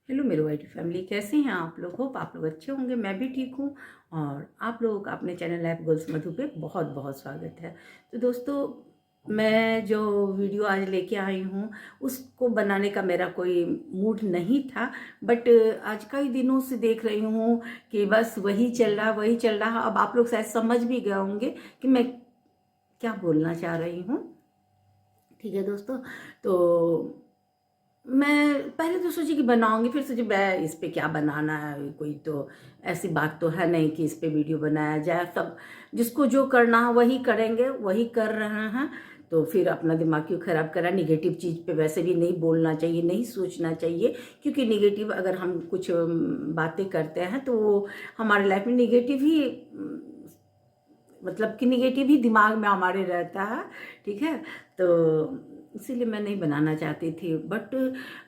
Hello मेरे वाइटी family, कैसे हैं आप लोग? होप आप लोग अच्छे होंगे। मैं भी ठीक हूँ और आप लोगों का अपने चैनल लाइफ गोल्स मधु पे बहुत बहुत स्वागत है। तो दोस्तों, मैं जो वीडियो आज लेके आई हूँ उसको बनाने का मेरा कोई मूड नहीं था, बट आज कई दिनों से देख रही हूँ कि बस वही चल रहा वही चल रहा। अब आप लोग शायद समझ भी गए होंगे कि मैं क्या बोलना चाह रही हूँ। ठीक है दोस्तों, तो मैं पहले तो सोची कि बनाऊंगी, फिर सोची मैं इस पे क्या बनाना है, कोई तो ऐसी बात तो है नहीं कि इस पे वीडियो बनाया जाए। सब जिसको जो करना है वही करेंगे, वही कर रहे हैं, तो फिर अपना दिमाग क्यों खराब करा। निगेटिव चीज़ पे वैसे भी नहीं बोलना चाहिए, नहीं सोचना चाहिए, क्योंकि निगेटिव अगर हम कुछ बातें करते हैं तो वो हमारे लाइफ में निगेटिव ही मतलब कि निगेटिव ही दिमाग में हमारे रहता है। ठीक है, तो इसीलिए मैं नहीं बनाना चाहती थी, बट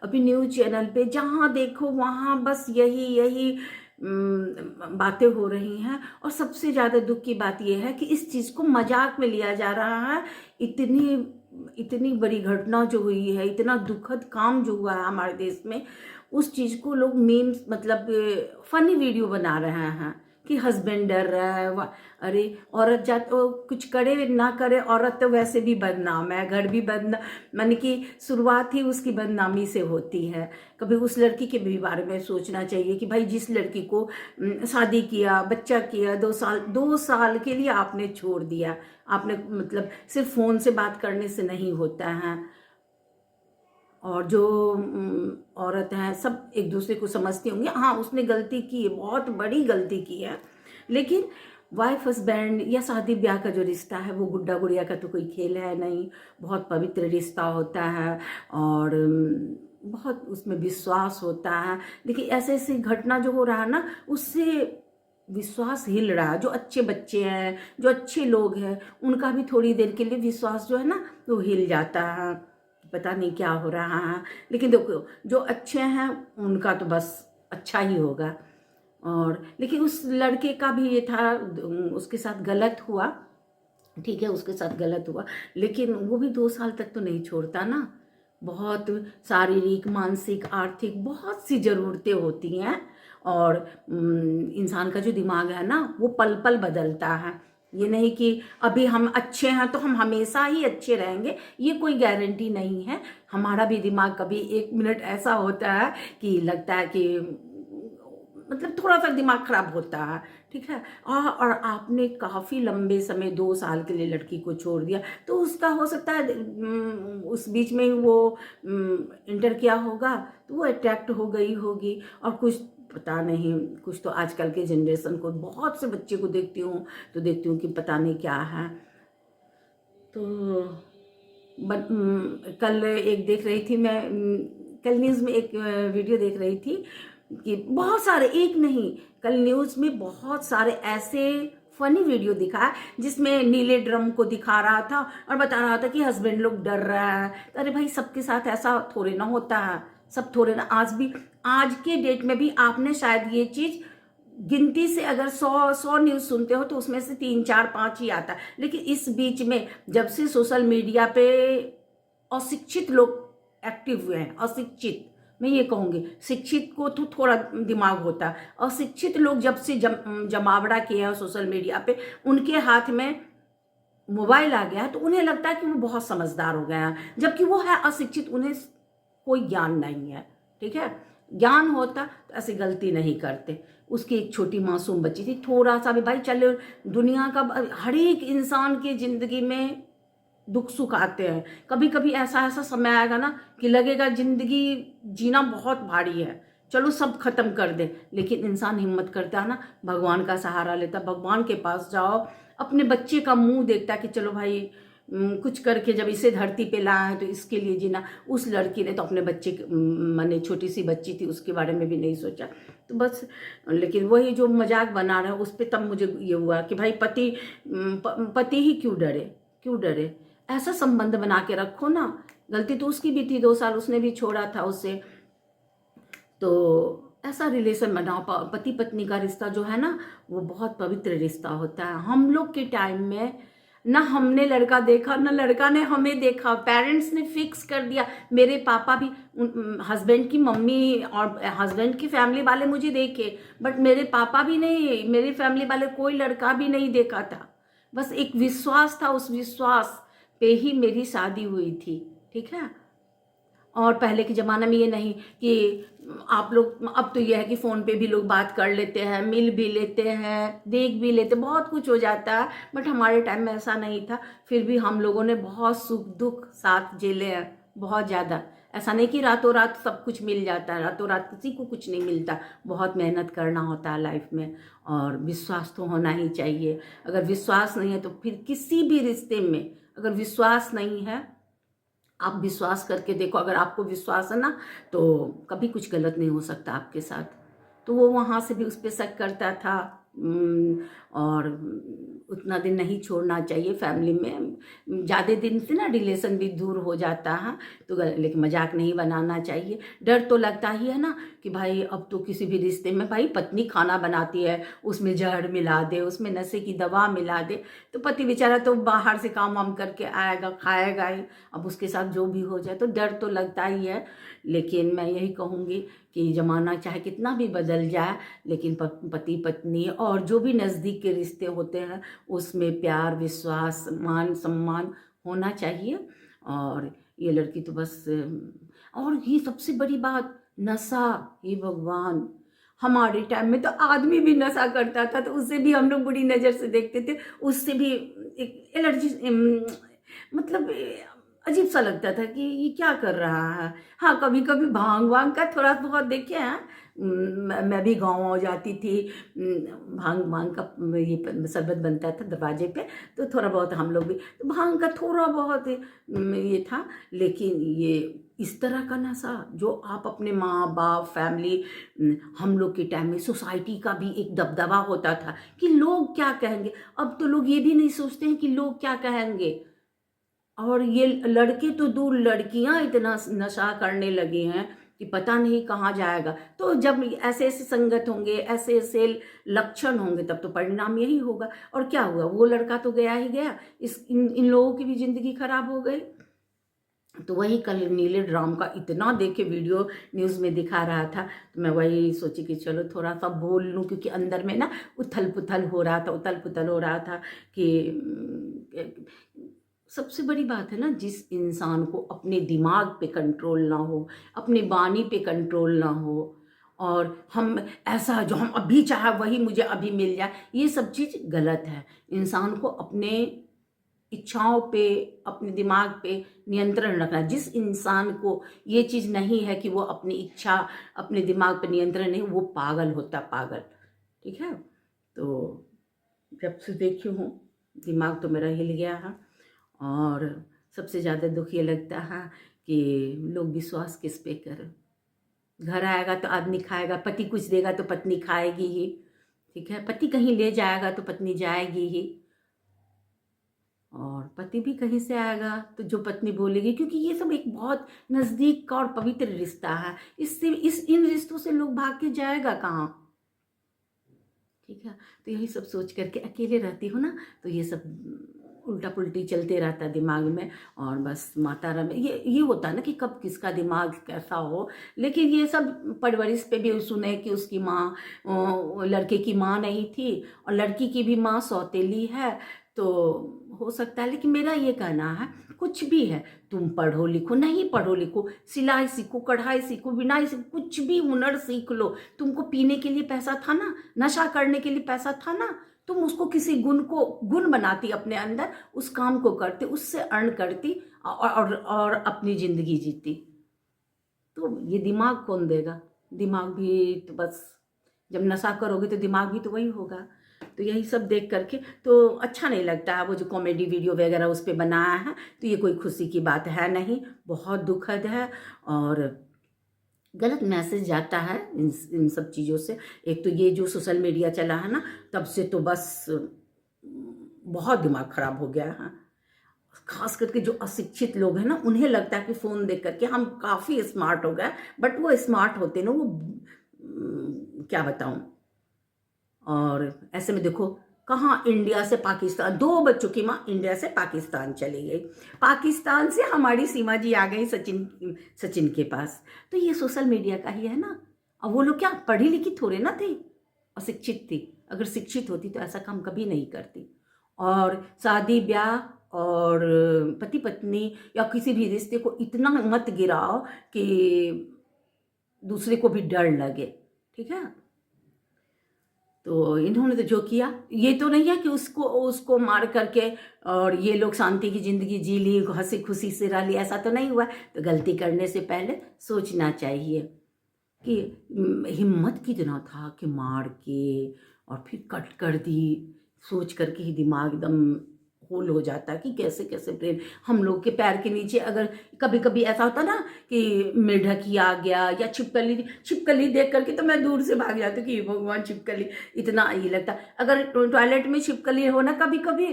अभी न्यूज़ चैनल पे जहाँ देखो वहाँ बस यही यही बातें हो रही हैं। और सबसे ज़्यादा दुख की बात यह है कि इस चीज़ को मजाक में लिया जा रहा है। इतनी इतनी बड़ी घटना जो हुई है, इतना दुखद काम जो हुआ है हमारे देश में, उस चीज़ को लोग मीम्स मतलब फनी वीडियो बना रहे हैं कि हस्बैंड डर रहा है। अरे औरत जा तो कुछ करे ना करे, औरत तो वैसे भी बदनाम है, घर भी बदनाम, माने कि शुरुआत ही उसकी बदनामी से होती है। कभी उस लड़की के भी बारे में सोचना चाहिए कि भाई जिस लड़की को शादी किया, बच्चा किया, 2 साल के लिए आपने छोड़ दिया। आपने मतलब सिर्फ फोन से बात करने से नहीं होता है। और जो औरत हैं सब एक दूसरे को समझती होंगी, हाँ उसने गलती की है, बहुत बड़ी गलती की है, लेकिन वाइफ हस्बैंड या शादी ब्याह का जो रिश्ता है वो गुड्डा गुड़िया का तो कोई खेल है नहीं। बहुत पवित्र रिश्ता होता है और बहुत उसमें विश्वास होता है। देखिए ऐसे ऐसी घटना जो हो रहा है ना, उससे विश्वास हिल रहा है। जो अच्छे बच्चे हैं, जो अच्छे लोग हैं, उनका भी थोड़ी देर के लिए विश्वास जो है ना वो हिल जाता है। पता नहीं क्या हो रहा है, लेकिन देखो जो अच्छे हैं उनका तो बस अच्छा ही होगा। और लेकिन उस लड़के का भी ये था, उसके साथ गलत हुआ। ठीक है, उसके साथ गलत हुआ, लेकिन वो भी 2 साल तक तो नहीं छोड़ता ना। बहुत शारीरिक, मानसिक, आर्थिक बहुत सी ज़रूरतें होती हैं। और इंसान का जो दिमाग है ना वो पल पल बदलता है। ये नहीं कि अभी हम अच्छे हैं तो हम हमेशा ही अच्छे रहेंगे, ये कोई गारंटी नहीं है। हमारा भी दिमाग कभी 1 मिनट ऐसा होता है कि लगता है कि मतलब थोड़ा सा दिमाग खराब होता है। ठीक है, और आपने काफ़ी लंबे समय 2 साल के लिए लड़की को छोड़ दिया, तो उसका हो सकता है उस बीच में वो इंटर किया होगा, तो वो अट्रैक्ट हो गई होगी। और कुछ पता नहीं, कुछ तो आजकल के जनरेशन को, बहुत से बच्चे को देखती हूँ तो देखती हूँ कि पता नहीं क्या है। तो कल एक देख रही थी मैं, कल न्यूज़ में एक वीडियो देख रही थी कि बहुत सारे, एक नहीं, कल न्यूज़ में बहुत सारे ऐसे फनी वीडियो दिखा जिसमें नीले ड्रम को दिखा रहा था और बता रहा था कि हस्बैंड लोग डर रहा है। तो अरे भाई सबके साथ ऐसा थोड़े ना होता है, सब थोड़े ना, आज भी, आज के डेट में भी आपने शायद ये चीज़ गिनती से अगर 100 न्यूज़ सुनते हो तो उसमें से 3 4 5 ही आता है। लेकिन इस बीच में जब से सोशल मीडिया पे अशिक्षित लोग एक्टिव हुए हैं, अशिक्षित, मैं ये कहूँगी, शिक्षित को तो थोड़ा दिमाग होता है, अशिक्षित लोग जब से जमावड़ा किए हैं सोशल मीडिया पे, उनके हाथ में मोबाइल आ गया है तो उन्हें लगता है कि वो बहुत समझदार हो गए हैं, जबकि वो है अशिक्षित, उन्हें कोई ज्ञान नहीं है। ठीक है, ज्ञान होता तो ऐसी गलती नहीं करते। उसकी एक छोटी मासूम बच्ची थी, थोड़ा सा भी, भाई चलो, दुनिया का हर एक इंसान की जिंदगी में दुख सुख आते हैं। कभी कभी ऐसा ऐसा समय आएगा ना कि लगेगा जिंदगी जीना बहुत भारी है, चलो सब खत्म कर दे, लेकिन इंसान हिम्मत करता है ना, भगवान का सहारा लेता, भगवान के पास जाओ, अपने बच्चे का मुंह देखता कि चलो भाई कुछ करके जब इसे धरती पे लाया है तो इसके लिए जीना। उस लड़की ने तो अपने बच्चे माने छोटी सी बच्ची थी उसके बारे में भी नहीं सोचा, तो बस। लेकिन वही जो मजाक बना रहा है उस पर, तब मुझे ये हुआ कि भाई पति ही क्यों डरे, क्यों डरे? ऐसा संबंध बना के रखो ना। गलती तो उसकी भी थी, 2 साल उसने भी छोड़ा था उससे, तो ऐसा रिलेशन बनाओ। पति पत्नी का रिश्ता जो है ना वो बहुत पवित्र रिश्ता होता है। हम लोग के टाइम में ना हमने लड़का देखा ना लड़का ने हमें देखा, पेरेंट्स ने फिक्स कर दिया। मेरे पापा भी हस्बैंड की मम्मी और हस्बैंड की फैमिली वाले मुझे देखे, बट मेरे पापा भी नहीं, मेरी फैमिली वाले कोई लड़का भी नहीं देखा था। बस एक विश्वास था, उस विश्वास पे ही मेरी शादी हुई थी, ठीक है। और पहले के ज़माने में ये नहीं कि आप लोग, अब तो ये है कि फ़ोन पे भी लोग बात कर लेते हैं, मिल भी लेते हैं, देख भी लेते, बहुत कुछ हो जाता है। बट हमारे टाइम में ऐसा नहीं था। फिर भी हम लोगों ने बहुत सुख दुख साथ झेले हैं, बहुत ज़्यादा। ऐसा नहीं कि रातों रात सब कुछ मिल जाता है, रातों रात किसी को कुछ नहीं मिलता। बहुत मेहनत करना होता है लाइफ में, और विश्वास तो होना ही चाहिए। अगर विश्वास नहीं है तो फिर किसी भी रिश्ते में अगर विश्वास नहीं है, आप विश्वास करके देखो, अगर आपको विश्वास है ना तो कभी कुछ गलत नहीं हो सकता आपके साथ। तो वो वहाँ से भी उस पर शक करता था। और उतना दिन नहीं छोड़ना चाहिए फैमिली में, ज़्यादा दिन से ना रिलेशन भी दूर हो जाता है। तो लेकिन मजाक नहीं बनाना चाहिए। डर तो लगता ही है ना कि भाई अब तो किसी भी रिश्ते में भाई पत्नी खाना बनाती है, उसमें जहर मिला दे, उसमें नशे की दवा मिला दे, तो पति बेचारा तो बाहर से काम वाम करके आएगा, खाएगा ही। अब उसके साथ जो भी हो जाए तो डर तो लगता ही है। लेकिन मैं यही कहूँगी कि ज़माना चाहे कितना भी बदल जाए, लेकिन पति पत्नी और जो भी नज़दीक के रिश्ते होते हैं उसमें प्यार, विश्वास, मान सम्मान होना चाहिए। और ये लड़की तो बस, और ये सबसे बड़ी बात, नशा, हे भगवान। हमारे टाइम में तो आदमी भी नशा करता था, तो उससे भी हम लोग बुरी नज़र से देखते थे, उससे भी एक एलर्जी, मतलब अजीब सा लगता था कि ये क्या कर रहा है। हाँ, कभी कभी भांग वांग का थोड़ा बहुत देखे हैं। मैं भी गाँव आ जाती थी, भांग भांग का ये शरबत बनता था दरवाजे पे, तो थोड़ा बहुत हम लोग भी, तो भांग का थोड़ा बहुत ये था। लेकिन ये इस तरह का नशा जो आप अपने माँ बाप फैमिली, हम लोग के टाइम में सोसाइटी का भी एक दबदबा होता था कि लोग क्या कहेंगे। अब तो लोग ये भी नहीं सोचते हैं कि लोग क्या कहेंगे। और ये लड़के तो दूर, लड़कियां इतना नशा करने लगी हैं कि पता नहीं कहाँ जाएगा। तो जब ऐसे ऐसे संगत होंगे, ऐसे ऐसे लक्षण होंगे, तब तो परिणाम यही होगा। और क्या हुआ, वो लड़का तो गया ही गया, इन लोगों की भी जिंदगी खराब हो गई। तो वही कल नीले ड्राम का इतना देखे वीडियो न्यूज़ में दिखा रहा था, तो मैं वही सोची कि चलो थोड़ा सा बोल लूँ, क्योंकि अंदर में ना उथल पुथल हो रहा था, उथल पुथल हो रहा था कि सबसे बड़ी बात है ना, जिस इंसान को अपने दिमाग पे कंट्रोल ना हो, अपने वाणी पे कंट्रोल ना हो, और हम ऐसा जो हम अभी चाहे वही मुझे अभी मिल जाए, ये सब चीज़ गलत है। इंसान को अपने इच्छाओं पे, अपने दिमाग पे नियंत्रण रखना। जिस इंसान को ये चीज़ नहीं है कि वो अपनी इच्छा, अपने दिमाग पे नियंत्रण नहीं, वो पागल होता, पागल, ठीक है। तो जब से देखी हूँ दिमाग तो मेरा हिल गया है। और सबसे ज़्यादा दुख ये लगता है कि लोग विश्वास किस पे करें। घर आएगा तो आदमी खाएगा, पति कुछ देगा तो पत्नी खाएगी ही, ठीक है। पति कहीं ले जाएगा तो पत्नी जाएगी ही, और पति भी कहीं से आएगा तो जो पत्नी बोलेगी, क्योंकि ये सब एक बहुत नज़दीक का और पवित्र रिश्ता है। इससे इन रिश्तों से लोग भाग के जाएगा कहाँ, ठीक है। तो यही सब सोच करके अकेले रहती हूँ ना, तो ये सब उल्टा पुल्टी चलते रहता है दिमाग में। और बस माता रानी, ये होता है ना कि कब किसका दिमाग कैसा हो। लेकिन ये सब परवरिश पे भी सुने कि उसकी माँ लड़के की माँ नहीं थी और लड़की की भी माँ सौतेली है, तो हो सकता है। लेकिन मेरा ये कहना है, कुछ भी है, तुम पढ़ो लिखो, नहीं पढ़ो लिखो, सिलाई सीखो, कढ़ाई सीखो, बिनाई सीखो, कुछ भी हुनर सीख लो। तुमको पीने के लिए पैसा था ना, नशा करने के लिए पैसा था ना, तुम उसको किसी गुण बनाती अपने अंदर, उस काम को करती, उससे अर्न करती, और अपनी जिंदगी जीती। तो ये दिमाग कौन देगा? दिमाग भी तो बस जब नशा करोगे तो दिमाग भी तो वही होगा। तो यही सब देख करके तो अच्छा नहीं लगता है। वो जो कॉमेडी वीडियो वगैरह उस पर बनाया है, तो ये कोई खुशी की बात है नहीं, बहुत दुखद है। और गलत मैसेज जाता है इन सब चीज़ों से। एक तो ये जो सोशल मीडिया चला है ना, तब से तो बस बहुत दिमाग खराब हो गया है। खास करके जो अशिक्षित लोग हैं ना, उन्हें लगता है कि फ़ोन देख करके हम काफ़ी स्मार्ट हो गए, बट वो स्मार्ट होते ना, वो क्या बताऊं। और ऐसे में देखो, कहाँ इंडिया से पाकिस्तान, 2 बच्चों की माँ इंडिया से पाकिस्तान चली गई, पाकिस्तान से हमारी सीमा जी आ गई सचिन के पास। तो ये सोशल मीडिया का ही है ना। अब वो लोग क्या पढ़ी लिखी थोड़े ना थी, अशिक्षित थी। अगर शिक्षित होती तो ऐसा काम कभी नहीं करती। और शादी ब्याह और पति पत्नी या किसी भी रिश्ते को इतना मत गिराओ कि दूसरे को भी डर लगे, ठीक है। तो इन्होंने तो जो किया, ये तो नहीं है कि उसको मार करके और ये लोग शांति की ज़िंदगी जी ली, हंसी खुशी से रह ली, ऐसा तो नहीं हुआ। तो गलती करने से पहले सोचना चाहिए कि हिम्मत कितना था कि मार के और फिर कट कर दी। सोच करके ही दिमाग एकदम होल हो जाता है कि कैसे कैसे प्रेम। हम लोग के पैर के नीचे अगर कभी कभी ऐसा होता ना कि मेढक ही आ गया या छिपकली देख करके तो मैं दूर से भाग जाती हूँ कि भगवान छिपकली, इतना ये लगता। अगर टॉयलेट में छिपकली हो ना कभी कभी,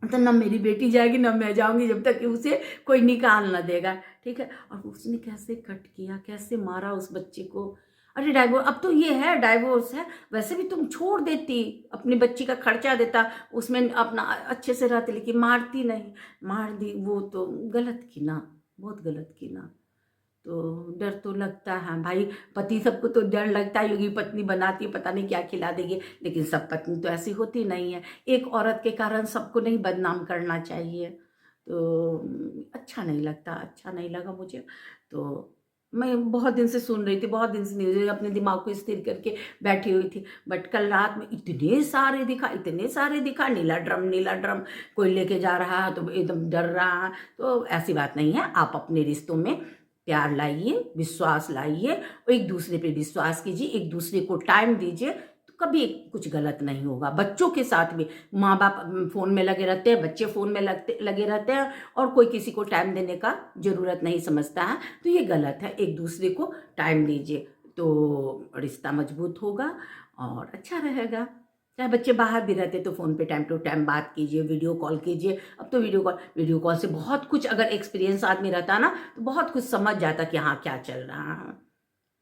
तो ना मेरी बेटी जाएगी ना मैं जाऊंगी जब तक कि उसे कोई निकाल ना देगा, ठीक है। और उसने कैसे कट किया, कैसे मारा उस बच्चे को। अरे डाइवोर्स, अब तो ये है डाइवोर्स है, वैसे भी तुम छोड़ देती, अपनी बच्ची का खर्चा देता, उसमें अपना अच्छे से रहते, लेकिन मारती नहीं, मार दी। वो तो गलत की ना, बहुत गलत की ना। तो डर तो लगता है भाई, पति सबको तो डर लगता ही होगी, पत्नी बनाती है पता नहीं क्या खिला देगी, लेकिन सब पत्नी तो ऐसी होती नहीं है। एक औरत के कारण सबको नहीं बदनाम करना चाहिए। तो अच्छा नहीं लगता, अच्छा नहीं लगा मुझे। तो मैं बहुत दिन से सुन रही थी, बहुत दिन से न्यूज़, अपने दिमाग को स्थिर करके बैठी हुई थी। बट कल रात में इतने सारे दिखा, नीला ड्रम कोई लेके जा रहा है तो एकदम डर रहा है। तो ऐसी बात नहीं है, आप अपने रिश्तों में प्यार लाइए, विश्वास लाइए, और एक दूसरे पे विश्वास कीजिए, एक दूसरे को टाइम दीजिए, तो कभी कुछ गलत नहीं होगा। बच्चों के साथ भी माँ बाप फ़ोन में लगे रहते हैं, बच्चे फ़ोन में लगे रहते हैं और कोई किसी को टाइम देने का ज़रूरत नहीं समझता है, तो ये गलत है। एक दूसरे को टाइम दीजिए तो रिश्ता मजबूत होगा और अच्छा रहेगा। चाहे बच्चे बाहर भी रहते तो फ़ोन पे टाइम टू टाइम बात कीजिए, वीडियो कॉल कीजिए। अब तो वीडियो कॉल से बहुत कुछ, अगर एक्सपीरियंस आदमी रहता ना तो बहुत कुछ समझ जाता कि हाँ क्या चल रहा है।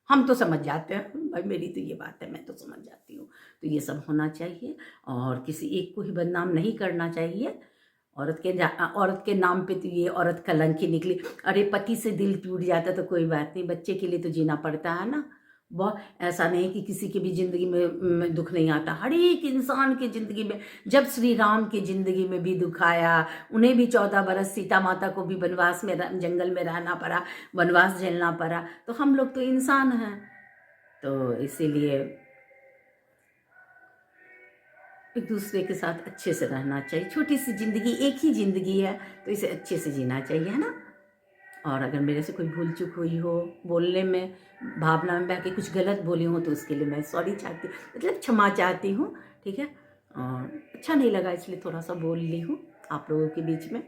हम तो समझ जाते हैं भाई, मेरी तो ये बात है, मैं तो समझ जाती हूँ। तो ये सब होना चाहिए और किसी एक को ही बदनाम नहीं करना चाहिए। औरत के नाम पे तो ये औरत कलंकी निकली। अरे पति से दिल टूट जाता तो कोई बात नहीं, बच्चे के लिए तो जीना पड़ता है ना। बहुत ऐसा नहीं कि किसी की भी ज़िंदगी में दुख नहीं आता, हर एक इंसान की ज़िंदगी में। जब श्री राम की ज़िंदगी में भी दुख आया, उन्हें भी 14 बरस, सीता माता को भी वनवास में जंगल में रहना पड़ा, वनवास झेलना पड़ा। तो हम लोग तो इंसान हैं, तो इसीलिए एक दूसरे के साथ अच्छे से रहना चाहिए। छोटी सी ज़िंदगी, एक ही ज़िंदगी है, तो इसे अच्छे से जीना चाहिए, है ना। और अगर मेरे से कोई भूल चूक हुई हो बोलने में, भावना में बह के कुछ गलत बोली हूँ, तो उसके लिए मैं सॉरी चाहती हूँ, मतलब क्षमा चाहती हूँ, ठीक है। और अच्छा नहीं लगा इसलिए थोड़ा सा बोल ली हूँ आप लोगों के बीच में।